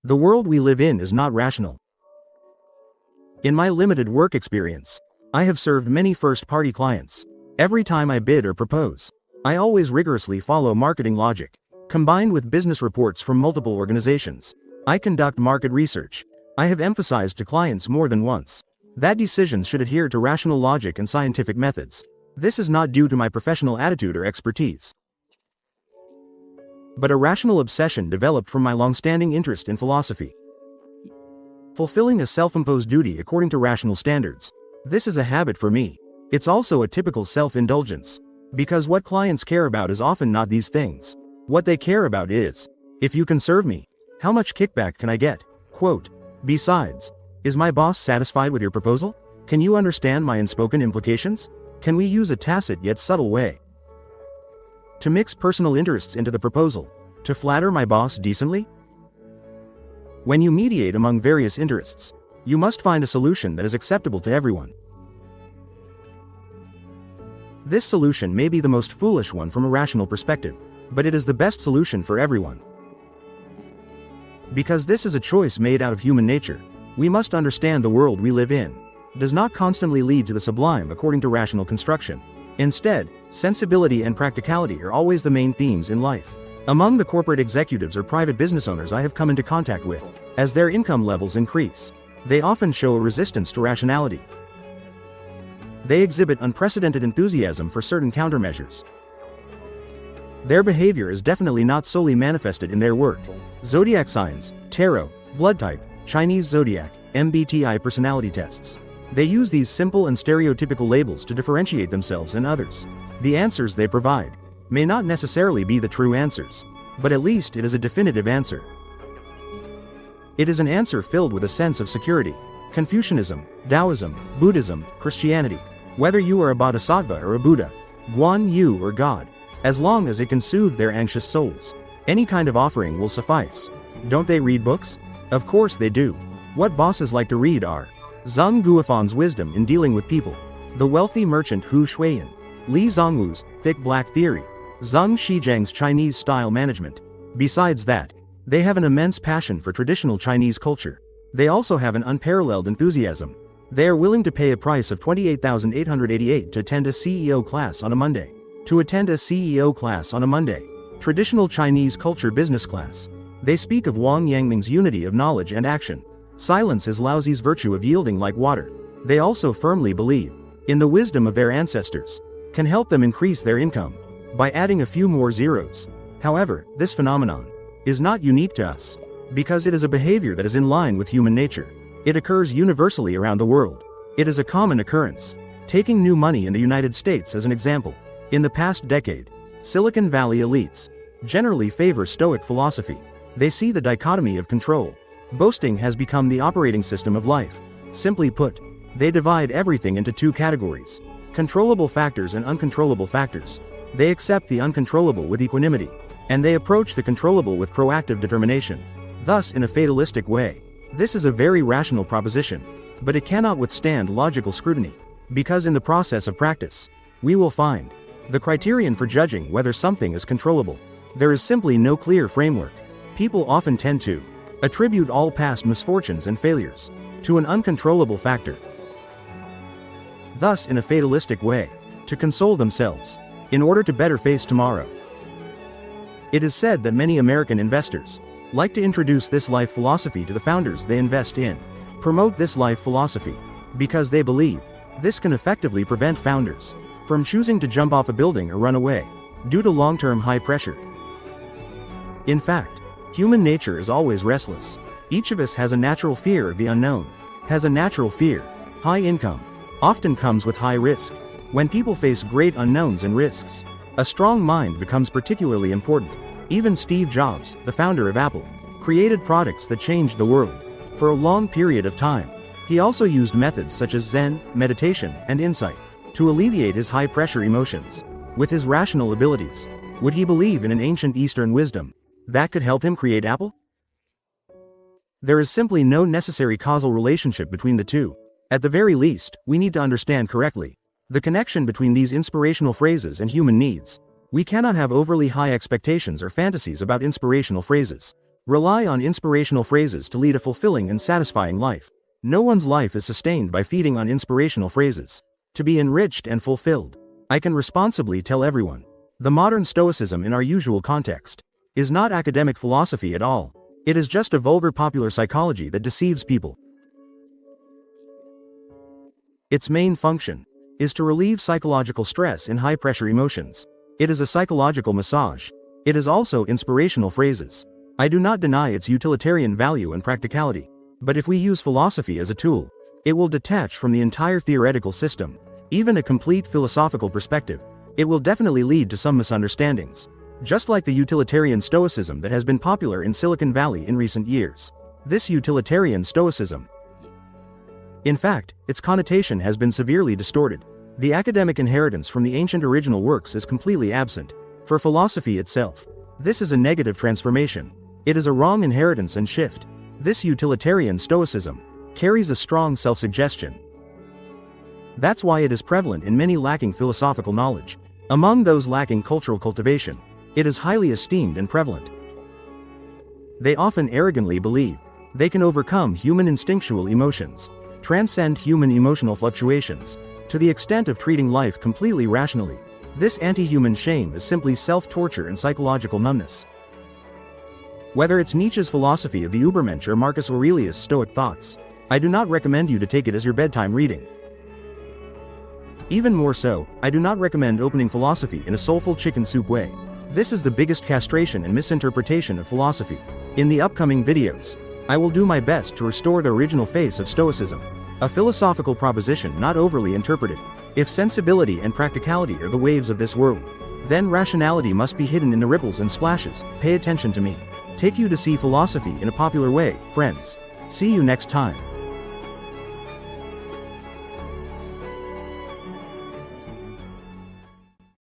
The world we live in is not rational. In my limited work experience, I have served many first-party clients. Every time I bid or propose, I always rigorously follow marketing logic. Combined with business reports from multiple organizations, I conduct market research. I have emphasized to clients more than once that decisions should adhere to rational logic and scientific methods. This is not due to my professional attitude or expertise, but a rational obsession developed from my long-standing interest in philosophy. Fulfilling a self-imposed duty according to rational standards. This is a habit for me. It's also a typical self-indulgence. Because what clients care about is often not these things. What they care about is, if you can serve me, how much kickback can I get? Quote, besides, is my boss satisfied with your proposal? Can you understand my unspoken implications? Can we use a tacit yet subtle way to mix personal interests into the proposal, to flatter my boss decently? When you mediate among various interests, you must find a solution that is acceptable to everyone. This solution may be the most foolish one from a rational perspective, but it is the best solution for everyone. Because this is a choice made out of human nature, we must understand the world we live in does not constantly lead to the sublime according to rational construction. Instead, sensibility and practicality are always the main themes in life. Among the corporate executives or private business owners I have come into contact with, as their income levels increase, they often show a resistance to rationality. They exhibit unprecedented enthusiasm for certain countermeasures. Their behavior is definitely not solely manifested in their work. Zodiac signs, tarot, blood type, Chinese zodiac, MBTI personality tests. They use these simple and stereotypical labels to differentiate themselves and others. The answers they provide may not necessarily be the true answers, but at least it is a definitive answer. It is an answer filled with a sense of security. Confucianism, Taoism, Buddhism, Christianity. Whether you are a bodhisattva or a Buddha, Guan Yu or God, as long as it can soothe their anxious souls, any kind of offering will suffice. Don't they read books? Of course they do. What bosses like to read are Zheng Guofan's Wisdom in Dealing with People, The Wealthy Merchant Hu Shuiyan, Li Zongwu's Thick Black Theory, Zheng Shijiang's Chinese Style Management. Besides that, they have an immense passion for traditional Chinese culture. They also have an unparalleled enthusiasm. They are willing to pay a price of $28,888 to attend a CEO class on a Monday. To attend a CEO class on a Monday. Traditional Chinese culture business class. They speak of Wang Yangming's unity of knowledge and action. Silence is Laozi's virtue of yielding like water. They also firmly believe in the wisdom of their ancestors, can help them increase their income by adding a few more zeros. However, this phenomenon is not unique to us, because it is a behavior that is in line with human nature. It occurs universally around the world. It is a common occurrence. Taking new money in the United States as an example. In the past decade, Silicon Valley elites generally favor Stoic philosophy. They see the dichotomy of control. Boasting has become the operating system of life. Simply put, they divide everything into two categories: controllable factors and uncontrollable factors. They accept the uncontrollable with equanimity, and they approach the controllable with proactive determination. Thus, in a fatalistic way, this is a very rational proposition, but it cannot withstand logical scrutiny, because in the process of practice, we will find the criterion for judging whether something is controllable. There is simply no clear framework. People often tend to attribute all past misfortunes and failures to an uncontrollable factor. Thus, in a fatalistic way, to console themselves, in order to better face tomorrow. It is said that many American investors like to introduce this life philosophy to the founders they invest in. Promote this life philosophy, because they believe this can effectively prevent founders from choosing to jump off a building or run away due to long-term high pressure. In fact, human nature is always restless. Each of us has a natural fear of the unknown, has a natural fear. High income often comes with high risk. When people face great unknowns and risks, a strong mind becomes particularly important. Even Steve Jobs, the founder of Apple, created products that changed the world. For a long period of time, he also used methods such as Zen, meditation, and insight to alleviate his high-pressure emotions. With his rational abilities, would he believe in an ancient Eastern wisdom that could help him create Apple? There is simply no necessary causal relationship between the two. At the very least, we need to understand correctly the connection between these inspirational phrases and human needs. We cannot have overly high expectations or fantasies about inspirational phrases. Rely on inspirational phrases to lead a fulfilling and satisfying life. No one's life is sustained by feeding on inspirational phrases. To be enriched and fulfilled, I can responsibly tell everyone. The modern Stoicism in our usual context is not academic philosophy at all. It is just a vulgar popular psychology that deceives people. Its main function is to relieve psychological stress in high-pressure emotions. It is a psychological massage. It is also inspirational phrases. I do not deny its utilitarian value and practicality. But if we use philosophy as a tool, it will detach from the entire theoretical system. Even a complete philosophical perspective, it will definitely lead to some misunderstandings. Just like the utilitarian Stoicism that has been popular in Silicon Valley in recent years. This utilitarian Stoicism, in fact, its connotation has been severely distorted. The academic inheritance from the ancient original works is completely absent. For philosophy itself, this is a negative transformation. It is a wrong inheritance and shift. This utilitarian Stoicism carries a strong self-suggestion. That's why it is prevalent in many lacking philosophical knowledge. Among those lacking cultural cultivation, it is highly esteemed and prevalent. They often arrogantly believe they can overcome human instinctual emotions, transcend human emotional fluctuations, to the extent of treating life completely rationally. This anti-human shame is simply self-torture and psychological numbness. Whether it's Nietzsche's philosophy of the Übermensch or Marcus Aurelius' Stoic thoughts, I do not recommend you to take it as your bedtime reading. Even more so, I do not recommend opening philosophy in a soulful chicken soup way. This is the biggest castration and misinterpretation of philosophy. In the upcoming videos, I will do my best to restore the original face of Stoicism, a philosophical proposition not overly interpreted. If sensibility and practicality are the waves of this world, then rationality must be hidden in the ripples and splashes. Pay attention to me. Take you to see philosophy in a popular way, friends. See you next time.